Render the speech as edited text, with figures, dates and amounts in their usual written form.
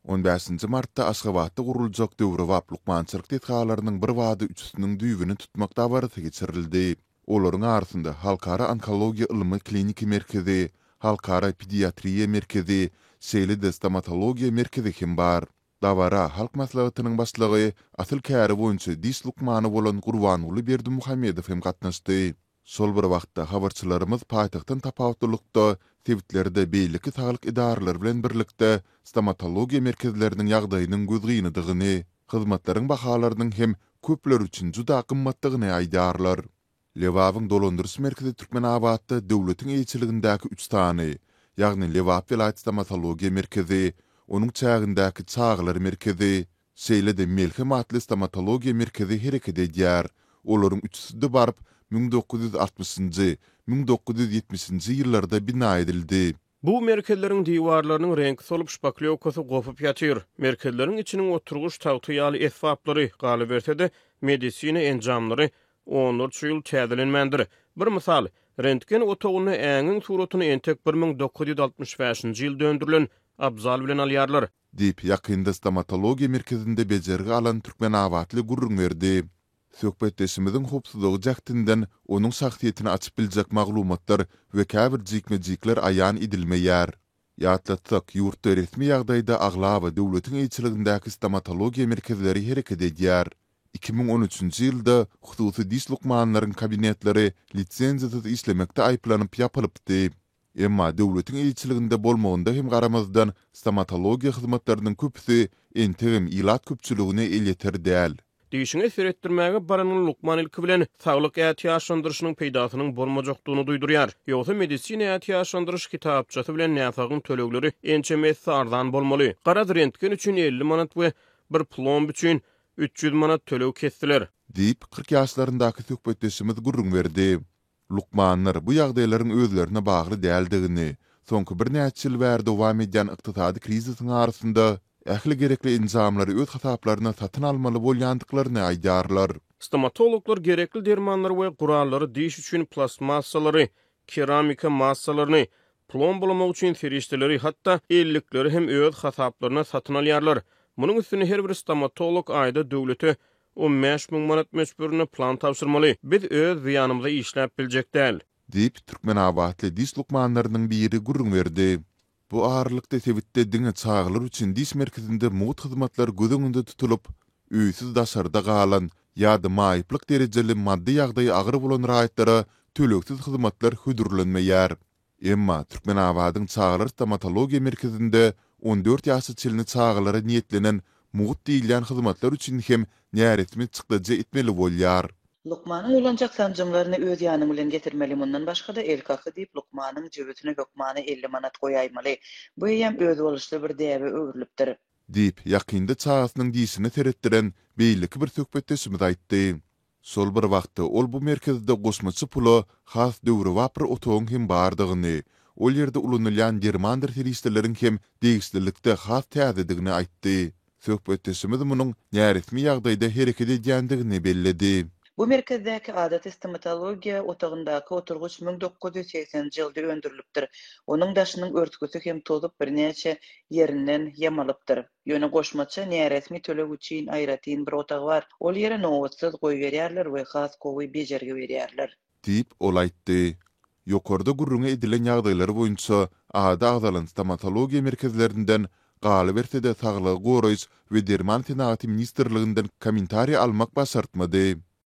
15 martda Aşgabatda guruljak döwre wap lukmançylyk detgalarynyň bir wady üçsüniň düýbüni tutmak dabarata geçirildi. Olaryň arasynda Halkara Onkologiýa Ilmy Kliniki Merkezi, Halkara Pediatriýa Merkezi, Seýlede Stomatologiýa Merkezi hem bar. Dawara halk maslahatynyň başlygy asyl käri boýunça dis lukmany bolan Gurbanuly Berdimuhammedow hem gatnaşdy. Sol bir wagtda habarçylarymyz paýtagtyn tapawutlykda tebitlerinde beýleki saglyk idaralary bilen birlikde stomatologiýa merkezleriniň ýagdaýynyň gözgyndygyny, hyzmatlaryň bahalarynyň hem köpler üçin juda gymmatdygyny aýdarlar. Lewabyň dolandyrys merkezi Türkmenabadda döwletiň eýçiligindäki 3 tany, ýagny Lewap vilayat stomatologiýa merkezi, onuň çägindäki Çağlar merkezi, Seýlede Melhem atly stomatologiýa merkezi hereket edýär. Olaryň üçsüde barıp 1960-njy, 1970-nji ýyllarda bina edildi. Bu merkezleriň diwarlarynyň rengi solup şpaklyokasy gopup ýatyr. Merkezleriň içiniň oturguş tagty ýaly esbaplary galy bersede medisina enjamlary 13 ýyl täzelenmendir. Bir misal, rentgen otogyny äňiň suratyny entek 1965-nji ýyl döndürilen abzal bilen alýarlar. Dip ýakynda stomatologiýa merkezinde bejergi alan Türkmenabadly gurrun berdi. Söhbetdeşimizin hopsuzluğu jakdynden onun şahsiýetini açyp biljek maglumatlar we käbir jikmejikler aýan edilmeýär. Ýatlatsak, ýurtda resmi ýagdaýda aglaba döwletiň eýçiligindäki stomatologiýa merkezleri hereket edýär. 2013-nji ýylda hususy dis lukmanlaryň kabinetleri litsenziýasy işlemekde aýplanyp ýapylypdy. Emma döwletiň eýçiliginde bolmagynda hem garamazdan stomatologiýa hyzmatlarynyň köpüsi entegim ilat köpçüligine elýeter däl. Diýişiňe seretdirmäge baranyň lukman ilki bilen saglyk ýaşandyryşynyň peýdasynyň bolmajakdygyny duýdurýar. Ýogsa medisina ýaşandyryş kitapçasy bilen näsagyň tölegleri ençemesi arzan bolmaly. Garaz rentgen üçin 50 manat we bir plomb üçin 300 manat töleg kestiler. Diýip 40 ýaşlaryndaky söhbetdeşimiz gurrun berdi. Lukmanlar bu ýagdaýlaryň özlerine bagly däldigini, soňky bir näçe ýyl bäri dowam edýän ykdysady krizisiň arasynda ähli gerekli injamlary öz hasaplaryna satyn almaly bolýandyklaryny aýdarlar. Stomatologlar gerekli dermanlary we gurallary diş üçin plastmassalary, keramika massalaryny, plomb bulamak üçin ferişteleri hatda ellikleri hem öz hasaplaryna satyn alýarlar. Munyň üstüne her bir stomatolog aýda döwlete 15.000 manat meçburyny plan tapşyrmaly. Biz öz ýanymyza işläp biljek däl. Diýip Türkmenabadly dis lukmanlarynyň biri gurrun berdi. Bu ağırlıkta tebitde diňe çağlar üçin dis merkezinde muğut hyzmatlar göz öňünde tutulup, üýsiz daşarda galan ýa-da maýyplyk derejeli maddi ýagdaýy agyr bolan raýatlara töleksiz hyzmatlar hödürlenmeýär. Emma Türkmenabadyň Çağlar stomatologiýa merkezinde 14 ýaşy çylny çağlara niýetlenen muğut diýilen hyzmatlar üçin hem näretmi çykdyjy etmeli bolýar. Lukmanyň ulanjak sanjymlaryny öz ýanyň bilen getirmeli. Mundan başga da elkakı diýip lukmanyň jebetine hökmany 50 manat goýaýmaly. Bu hem öz boluşly bir däbe öwrülipdir. Diýip ýakynda çağasynyň diýişini teretdiren beýleki bir söhbetdeşimiz aýtdy. Sol bir wagtda ol bu merkezde goşmaçy pula has döwre wapr otogyň hem bardygyny, ol ýerde ulanylýan derman derhiristeleriň hem degişlilikde has täzedigini aýtdy. Söhbetdeşimiz munyň näresmi ýagdaýda hereket edýändigini belledi. Bu merkezdäki adat stomatologiýa otagyndaky oturguç 1980-nji ýylda öndürilipdir. Onuň daşynyň örtgüsü hem tozup bir näçe ýerinden ýamalypdyr. Ýöne goşmaça näresmi töleg üçin aýratyn bir otag bar. Ol ýere nowatsız goý berýärler we has gowy bejergi berýärler. Diýip ol aýtdy. Ýokarda gurrun edilen ýagdaýlar boýunça ada agdalan stomatologiýa merkezlerinden galy bersede Saglyk goraýyş we derman tenaty ministrliginden kommentariýa almak başartmady.